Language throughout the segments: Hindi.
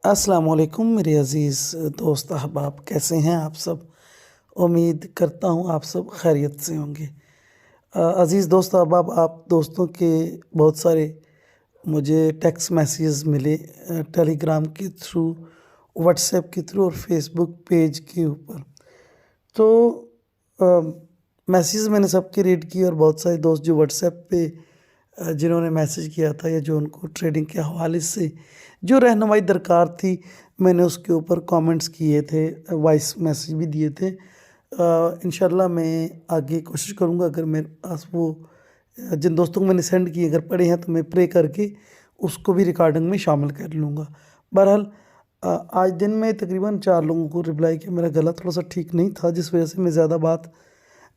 अस्सलाम वालेकुम मेरे अज़ीज़ दोस्त अहबाब, कैसे हैं आप सब? उम्मीद करता हूँ आप सब खैरियत से होंगे। अज़ीज़ दोस्त अहबाब, आप दोस्तों के बहुत सारे मुझे टेक्स्ट मैसेजेस मिले टेलीग्राम के थ्रू, व्हाट्सएप के थ्रू और फेसबुक पेज के ऊपर। तो मैसेज मैंने सबके रीड किए और बहुत सारे दोस्त जो व्हाट्सएप पे जिन्होंने मैसेज किया था या जो उनको ट्रेडिंग के हवाले से जो रहनुमाई दरकार थी, मैंने उसके ऊपर कमेंट्स किए थे, वॉइस मैसेज भी दिए थे। इंशाल्लाह मैं आगे कोशिश करूँगा, अगर मेरे पास वो जिन दोस्तों को मैंने सेंड किए अगर पढ़े हैं तो मैं प्रे करके उसको भी रिकॉर्डिंग में शामिल कर लूँगा। बहरहाल आज दिन में तकरीबन 4 लोगों को रिप्लाई किया। मेरा गला थोड़ा सा ठीक नहीं था जिस वजह से मैं ज़्यादा बात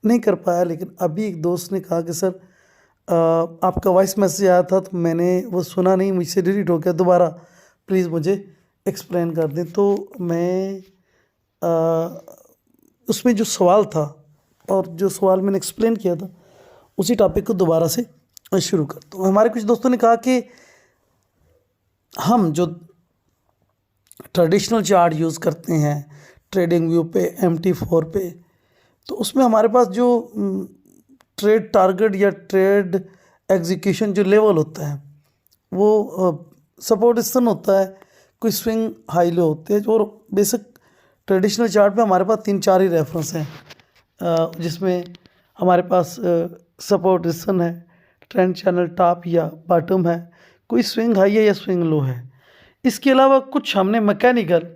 नहीं कर पाया, लेकिन अभी एक दोस्त ने कहा कि सर आपका वॉइस मैसेज आया था तो मैंने वो सुना नहीं, मुझसे डिलीट हो गया, दोबारा प्लीज़ मुझे एक्सप्लेन कर दें। तो मैं उसमें जो सवाल था और जो सवाल मैंने एक्सप्लेन किया था उसी टॉपिक को दोबारा से शुरू करता हूँ। हमारे कुछ दोस्तों ने कहा कि हम जो ट्रेडिशनल चार्ट यूज़ करते हैं ट्रेडिंग व्यू पे, MT4 पे, तो उसमें हमारे पास जो ट्रेड टारगेट या ट्रेड एग्जीक्यूशन जो लेवल होता है वो सपोर्ट रेजिस्टेंस होता है, कोई स्विंग हाई लो होते हैं। और बेसिक ट्रेडिशनल चार्ट पे हमारे पास 3-4 ही रेफरेंस हैं, जिसमें हमारे पास सपोर्ट रेजिस्टेंस है, ट्रेंड चैनल टॉप या बॉटम है, कोई स्विंग हाई है या स्विंग लो है। इसके अलावा कुछ हमने मैकेनिकल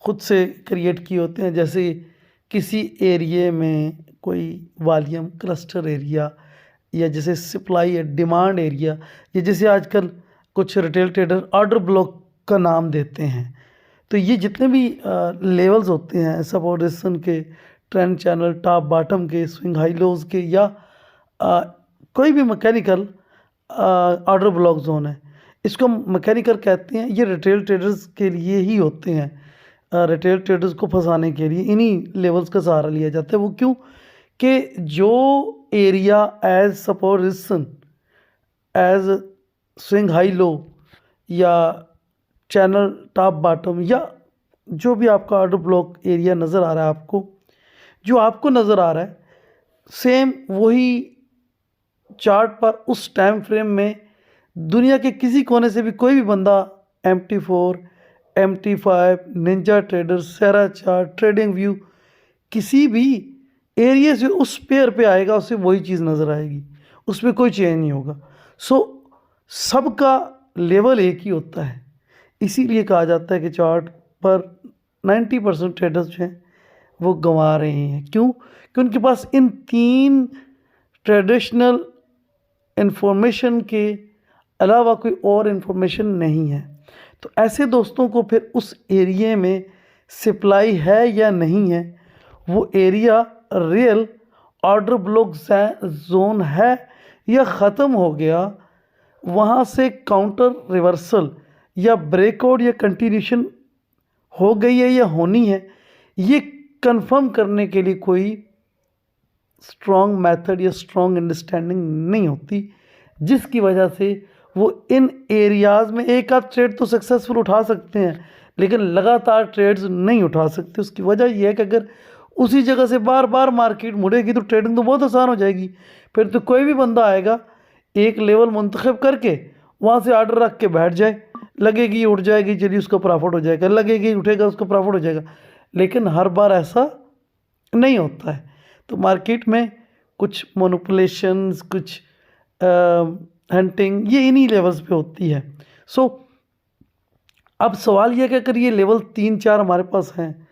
खुद से क्रिएट किए होते हैं, जैसे किसी एरिए में कोई वॉल्यूम क्लस्टर एरिया या जैसे सप्लाई या डिमांड एरिया, या जैसे आजकल कुछ रिटेल ट्रेडर ऑर्डर ब्लॉक का नाम देते हैं। तो ये जितने भी लेवल्स होते हैं सपोर्ट रेजिस्टेंस के, ट्रेंड चैनल टॉप बॉटम के, स्विंग हाई लोज के, या कोई भी मैकेनिकल ऑर्डर ब्लॉक जोन है, इसको मैकेनिकल कहते हैं। ये रिटेल ट्रेडर्स के लिए ही होते हैं। रिटेल ट्रेडर्स को फंसाने के लिए इन्हीं लेवल्स का सहारा लिया जाता है। वो क्यों कि जो area as support resistance, as swing high low या चैनल टॉप बॉटम, या जो भी आपका ऑर्डर ब्लॉक एरिया नज़र आ रहा है आपको, जो आपको नज़र आ रहा है सेम वही चार्ट पर उस टाइम फ्रेम में दुनिया के किसी कोने से भी कोई भी बंदा MT4, MT5, निंजा ट्रेडर, सेरा चार्ट, ट्रेडिंग व्यू, किसी भी एरिया से उस पेयर पे आएगा, उसे वही चीज़ नज़र आएगी, उसमें कोई चेंज नहीं होगा। सबका लेवल एक ही होता है। इसीलिए कहा जाता है कि चार्ट पर 90% ट्रेडर्स जो हैं वो गंवा रहे हैं। क्यों? कि उनके पास इन 3 ट्रेडिशनल इंफॉर्मेशन के अलावा कोई और इंफॉर्मेशन नहीं है। तो ऐसे दोस्तों को फिर उस एरिया में सप्लाई है या नहीं है, वो area real order block zone है या ख़त्म हो गया, वहाँ से काउंटर रिवर्सल या ब्रेकआउट या कंटिन्यूशन हो गई है या होनी है, ये कंफर्म करने के लिए कोई स्ट्रॉन्ग मेथड या स्ट्रॉन्ग अंडरस्टैंडिंग नहीं होती, जिसकी वजह से वो इन एरियाज़ में एक आध ट्रेड तो सक्सेसफुल उठा सकते हैं, लेकिन लगातार ट्रेड्स नहीं उठा सकते। उसकी वजह यह है कि अगर उसी जगह से बार बार मार्केट मुड़ेगी तो ट्रेडिंग तो बहुत आसान हो जाएगी। फिर तो कोई भी बंदा आएगा, एक लेवल मुंतखब करके वहाँ से ऑर्डर रख के बैठ जाए, लगेगी उठ जाएगी, चलिए उसका प्रॉफिट हो जाएगा, लगेगी उठेगा उसका प्रॉफिट हो जाएगा, लेकिन हर बार ऐसा नहीं होता है। तो मार्केट में कुछ मैनिपुलेशंस, कुछ हंटिंग, ये इन्हीं लेवल्स पे होती है। अब सवाल यह है कि अगर ये लेवल 3-4 हमारे पास हैं,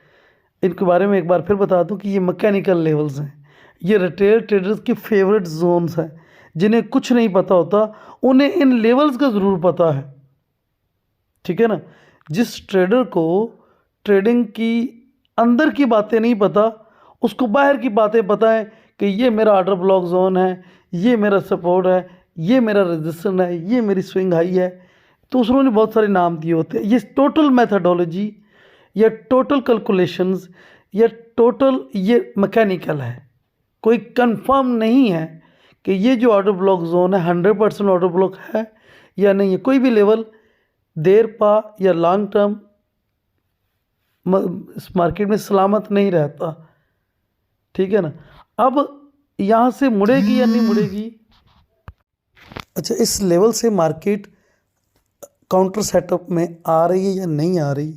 इनके बारे में एक बार फिर बता दूं कि ये मैकेनिकल लेवल्स हैं, ये रिटेल ट्रेडर्स की फेवरेट जोन्स हैं। जिन्हें कुछ नहीं पता होता उन्हें इन लेवल्स का ज़रूर पता है, ठीक है ना। जिस ट्रेडर को ट्रेडिंग की अंदर की बातें नहीं पता, उसको बाहर की बातें पता है कि ये मेरा ऑर्डर ब्लॉक जोन है, ये मेरा सपोर्ट है, ये मेरा रेजिस्टेंस है, ये मेरी स्विंग हाई है, तो उसने बहुत सारे नाम दिए होते हैं। ये टोटल मेथडोलॉजी या टोटल कैलकुलेशंस या टोटल ये मैकेनिकल है, कोई कंफर्म नहीं है कि ये जो ऑर्डर ब्लॉक जोन है 100% ऑर्डर ब्लॉक है या नहीं है। कोई भी लेवल देर पा या लॉन्ग टर्म इस मार्केट में सलामत नहीं रहता, ठीक है ना। अब यहाँ से मुड़ेगी या नहीं मुड़ेगी, अच्छा इस लेवल से मार्केट काउंटर सेटअप में आ रही है या नहीं आ रही,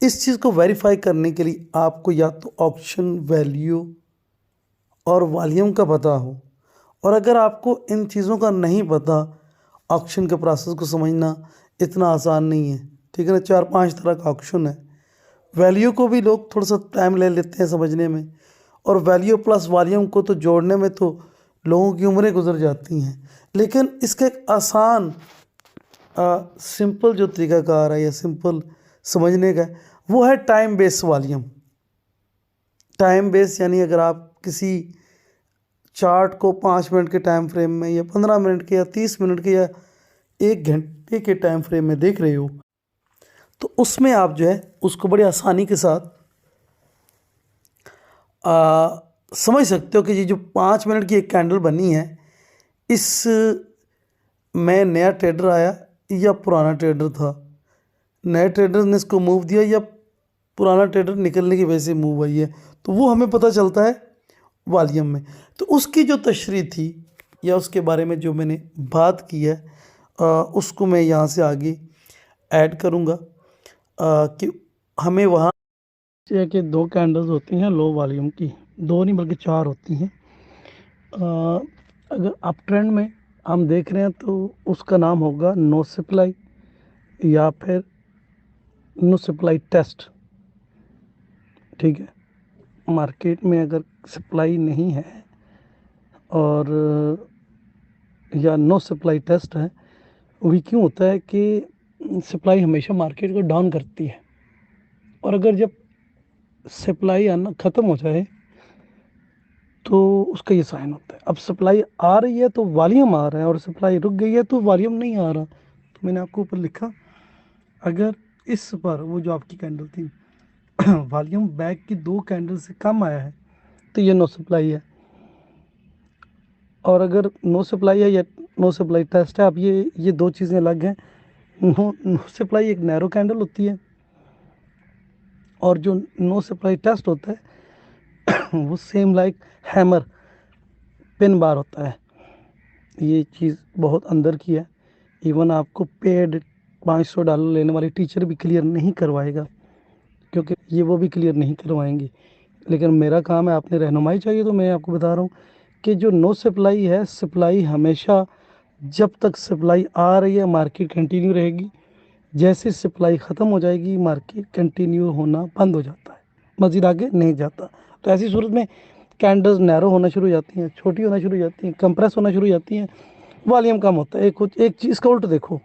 इस चीज़ को वेरीफाई करने के लिए आपको या तो ऑप्शन वैल्यू और वॉल्यूम का पता हो, और अगर आपको इन चीज़ों का नहीं पता, ऑक्शन के प्रोसेस को समझना इतना आसान नहीं है, ठीक है ना। 4-5 तरह का ऑक्शन है। वैल्यू को भी लोग थोड़ा सा टाइम ले लेते हैं समझने में, और वैल्यू प्लस वॉल्यूम को तो जोड़ने में तो लोगों की उम्रें गुजर जाती हैं। लेकिन इसका एक आसान सिंपल जो तरीकाकार है या सिंपल समझने का है, वो है time base volume. Time base यानी अगर आप किसी चार्ट को 5 मिनट के टाइम फ्रेम में या 15 मिनट के या 30 मिनट के या 1 घंटे के टाइम फ्रेम में देख रहे हो, तो उसमें आप जो है उसको बड़ी आसानी के साथ समझ सकते हो कि ये जो 5 मिनट की एक कैंडल बनी है, इस में नया ट्रेडर आया या पुराना ट्रेडर था, नए ट्रेडर ने इसको मूव दिया या पुराना ट्रेडर निकलने की वजह से मूव आई है, तो वो हमें पता चलता है वॉल्यूम में। तो उसकी जो तशरीह थी या उसके बारे में जो मैंने बात की है, उसको मैं यहाँ से आगे ऐड करूँगा कि हमें वहाँ कि 2 कैंडल्स होती हैं लो वॉल्यूम की, 2 नहीं बल्कि 4 होती हैं। अगर अप ट्रेंड में हम देख रहे हैं तो उसका नाम होगा नो सप्लाई या फिर नो सप्लाई टेस्ट, ठीक है। मार्केट में अगर सप्लाई नहीं है और या नो सप्लाई टेस्ट है, वही क्यों होता है कि सप्लाई हमेशा मार्केट को डाउन करती है, और अगर जब सप्लाई आना ख़त्म हो जाए तो उसका ये साइन होता है। अब सप्लाई आ रही है तो वॉल्यूम आ रहा है, और सप्लाई रुक गई है तो वॉल्यूम नहीं आ रहा। तो मैंने आपको ऊपर लिखा, अगर इस पर वो जो आपकी कैंडल थी वॉल्यूम बैक की 2 कैंडल से कम आया है तो ये नो सप्लाई है, और अगर नो सप्लाई है या नो सप्लाई टेस्ट है, अब ये 2 चीज़ें अलग हैं। नो सप्लाई एक नैरो कैंडल होती है, और जो नो सप्लाई टेस्ट होता है वो same like hammer pin bar होता है। ये चीज़ बहुत अंदर की है, इवन आपको पेड $500 लेने वाले टीचर भी क्लियर नहीं करवाएगा, क्योंकि ये वो भी क्लियर नहीं करवाएंगे। लेकिन मेरा काम है, आपने रहनुमाई चाहिए तो मैं आपको बता रहा हूँ कि जो नो सप्लाई है, सप्लाई हमेशा जब तक सप्लाई आ रही है मार्केट कंटिन्यू रहेगी, जैसे सप्लाई ख़त्म हो जाएगी मार्केट कंटिन्यू होना बंद हो जाता है, मज़ीद आगे नहीं जाता। तो ऐसी सूरत में कैंडल्स नैरो होना शुरू हो जाती हैं, छोटी होना शुरू हो जाती हैं, कंप्रेस होना शुरू हो जाती हैं, वॉल्यूम कम होता है। एक चीज़ का उल्ट देखो,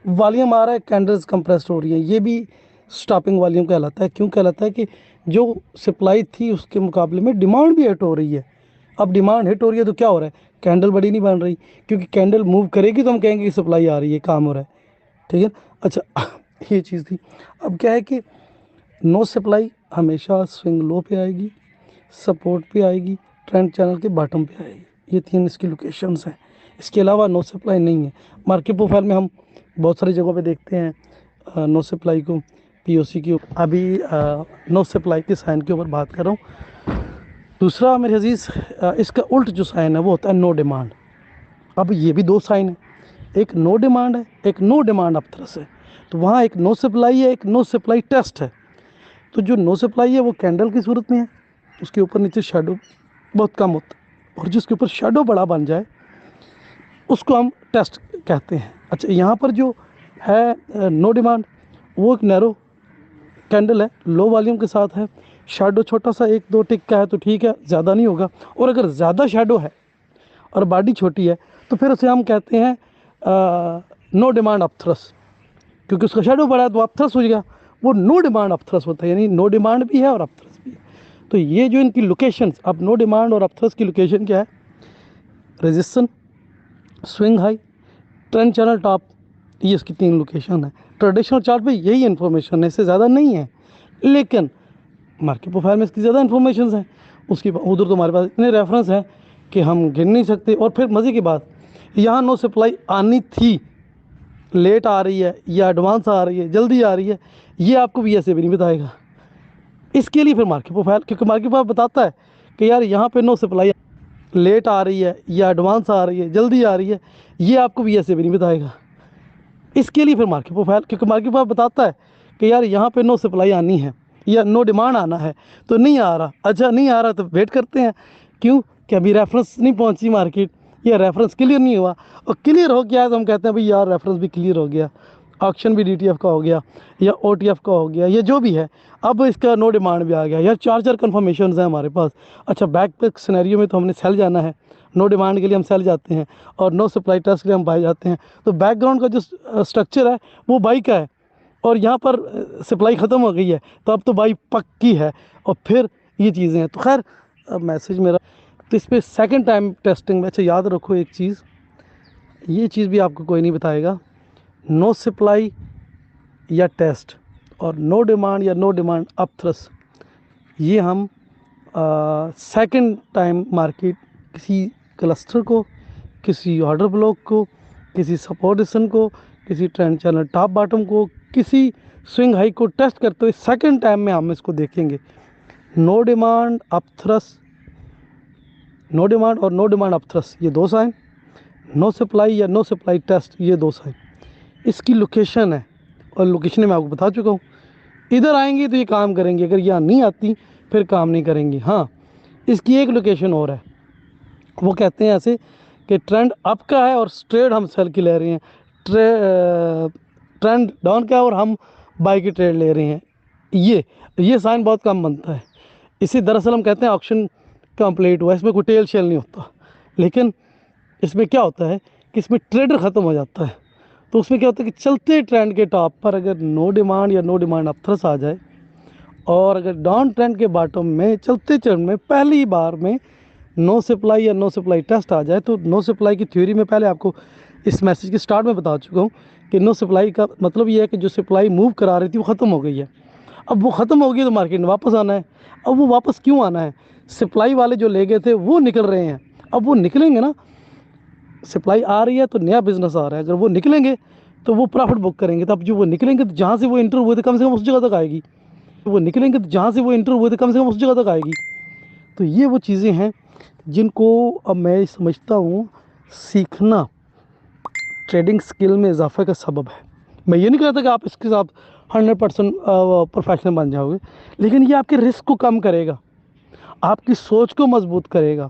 वॉल्यूम आ रहा है, कैंडल्स कंप्रेस हो रही हैं, ये भी स्टॉपिंग वॉल्यूम कहलाता है। क्यों कहलाता है कि जो सप्लाई थी उसके मुकाबले में डिमांड भी हिट हो रही है। अब डिमांड हिट हो रही है तो क्या हो रहा है, कैंडल बड़ी नहीं बन रही, क्योंकि कैंडल मूव करेगी तो हम कहेंगे कि सप्लाई आ रही है, काम हो रहा है, ठीक है। अच्छा ये चीज़ थी। अब क्या है कि नो सप्लाई हमेशा स्विंग लो पे आएगी, सपोर्ट पे आएगी, ट्रेंड चैनल के बॉटम पे आएगी, ये 3 इसकी लोकेशंस हैं। इसके अलावा नो सप्लाई नहीं है। मार्केट प्रोफाइल में हम बहुत सारी जगहों पे देखते हैं नो सप्लाई को, पीओसी की। अभी नो सप्लाई के साइन के ऊपर बात कर रहा हूँ। दूसरा मेरे अजीज़, इसका उल्ट जो साइन है वो होता है नो डिमांड। अब ये भी 2 साइन है, एक नो डिमांड है, एक नो डिमांड अपथरस है। तो वहाँ एक नो सप्लाई है, एक नो सप्लाई टेस्ट है। तो जो नो सप्लाई है वो कैंडल की सूरत में है, उसके ऊपर नीचे शेडो बहुत कम होता है, और जिसके ऊपर शेडो बड़ा बन जाए उसको हम टेस्ट कहते हैं। अच्छा, यहाँ पर जो है नो डिमांड, वो एक नैरो कैंडल है, लो वॉल्यूम के साथ है, शेडो छोटा सा 1-2 टिक का है तो ठीक है, ज़्यादा नहीं होगा। और अगर ज़्यादा शेडो है और बॉडी छोटी है तो फिर उसे हम कहते हैं नो डिमांड अपथ्रस, क्योंकि उसका शेडो बड़ा है तो अपथ्रस हो गया। वो नो डिमांड अपथ्रस होता है, यानी नो डिमांड भी है और अपथ्रस भी है। तो ये जो इनकी लोकेशंस, अब नो डिमांड और अपथ्रस की लोकेशन क्या है, resistance, swing high, trend channel top, ये इसकी 3 लोकेशन है। ट्रेडिशनल चार्ट पे यही इन्फॉर्मेशन है, इससे ज़्यादा नहीं है। लेकिन मार्केट प्रोफाइल में इसकी ज़्यादा इन्फॉर्मेशन है। उसकी उधर तो हमारे पास इतने रेफरेंस हैं कि हम गिन नहीं सकते। और फिर मज़े की बात, यहाँ नो सप्लाई आनी थी, लेट आ रही है या एडवांस आ रही है, जल्दी आ रही है, ये आपको भी ऐसे भी नहीं बताएगा। इसके लिए फिर मार्केट प्रोफाइल, क्योंकि मार्केट प्रोफाइल बताता है कि यार यहाँ पे नो सप्लाई लेट आ रही है या एडवांस आ रही है, जल्दी आ रही है, ये आपको BSA भी नहीं बताएगा। इसके लिए फिर मार्केट प्रोफाइल, क्योंकि मार्केट प्रोफाइल बताता है कि यार यहाँ पे नो सप्लाई आनी है या नो डिमांड आना है, तो नहीं आ रहा, अच्छा नहीं आ रहा तो वेट करते हैं। क्यों कि अभी रेफरेंस नहीं पहुँची मार्केट, या रेफरेंस क्लियर नहीं हुआ, और क्लियर हो गया तो हम कहते हैं भाई यार रेफरेंस भी क्लियर हो गया, ऑक्शन भी DTF का हो गया या OTF का हो गया, या जो भी है, अब इसका नो डिमांड भी आ गया। यार 4 कन्फर्मेशन हैं हमारे पास। अच्छा बैक पे सिनेरियो में तो हमने सेल जाना है, नो डिमांड के लिए हम सेल जाते हैं और नो सप्लाई टेस्ट के लिए हम बाई जाते हैं। तो बैकग्राउंड का जो स्ट्रक्चर है वो बाई का है, और यहाँ पर सप्लाई ख़त्म हो गई है तो अब तो बाई पक्की है, और फिर ये चीज़ें हैं। तो खैर मैसेज मेरा तो इस पर सेकेंड टाइम टेस्टिंग में, अच्छा याद रखो एक चीज़, ये चीज़ भी आपको कोई नहीं बताएगा, नो सप्लाई या टेस्ट और नो डिमांड या नो डिमांड अपथ्रस, ये हम सेकंड टाइम मार्केट किसी क्लस्टर को, किसी ऑर्डर ब्लॉक को, किसी सपोर्टेशन को, किसी ट्रेंड चैनल टॉप बॉटम को, किसी स्विंग हाई को टेस्ट करते हुए सेकंड टाइम में हम इसको देखेंगे। No demand upthrust, no demand और नो डिमांड अपथ्रस, ये 2 साइन, नो सप्लाई या नो सप्लाई टेस्ट, ये 2 साइन। इसकी लोकेशन है, और लोकेशन मैं आपको बता चुका हूँ। इधर आएंगी तो ये काम करेंगे, अगर यहाँ नहीं आती फिर काम नहीं करेंगी। हाँ, इसकी एक लोकेशन और है, वो कहते हैं ऐसे कि ट्रेंड अप का है और स्ट्रेट हम सेल की ले रहे हैं, ट्रेंड डाउन का है और हम बाई की ट्रेड ले रहे हैं। ये साइन बहुत कम बनता है। इसी दरअसल हम कहते हैं ऑक्शन कंप्लीट हुआ, इसमें कोई टेल शेल नहीं होता। लेकिन इसमें क्या होता है कि इसमें ट्रेडर ख़त्म हो जाता है। तो उसमें क्या होता है कि चलते ट्रेंड के टॉप पर अगर नो डिमांड या नो डिमांड अपथ्रस आ जाए, और अगर डाउन ट्रेंड के बॉटम में चलते चरण में पहली बार में नो सप्लाई या नो सप्लाई टेस्ट आ जाए, तो नो सप्लाई की थ्योरी में पहले आपको इस मैसेज के स्टार्ट में बता चुका हूँ कि नो सप्लाई का मतलब ये है कि जो सप्लाई मूव करा रही थी वो ख़त्म हो गई है। अब वो ख़त्म हो गई तो मार्केट में वापस आना है। अब वो वापस क्यों आना है, सप्लाई वाले जो ले गए थे वो निकल रहे हैं, अब वो निकलेंगे ना, सप्लाई आ रही है तो नया बिजनेस आ रहा है, अगर वो निकलेंगे तो वो प्रॉफिट बुक करेंगे। तो अब जो वो निकलेंगे तो जहाँ से वो इंटर हुए थे कम से कम उस जगह तक आएगी, वो निकलेंगे तो जहाँ से वो इंटर हुए थे कम से कम उस जगह तक आएगी। तो ये वो चीज़ें हैं जिनको अब मैं समझता हूँ सीखना ट्रेडिंग स्किल में इजाफे का सबब है। मैं ये नहीं कहता कि आप इसके साथ 100% प्रोफेशनल बन जाओगे, लेकिन ये आपके रिस्क को कम करेगा, आपकी सोच को मजबूत करेगा।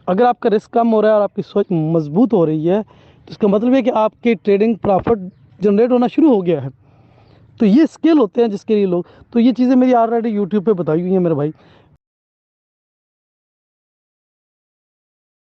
अगर आपका रिस्क कम हो रहा है और आपकी सोच मजबूत हो रही है तो इसका मतलब है कि आपके ट्रेडिंग प्रॉफिट जनरेट होना शुरू हो गया है। तो ये स्किल होते हैं जिसके लिए लोग, तो ये चीज़ें मेरी ऑलरेडी यूट्यूब पे बताई हुई हैं मेरे भाई,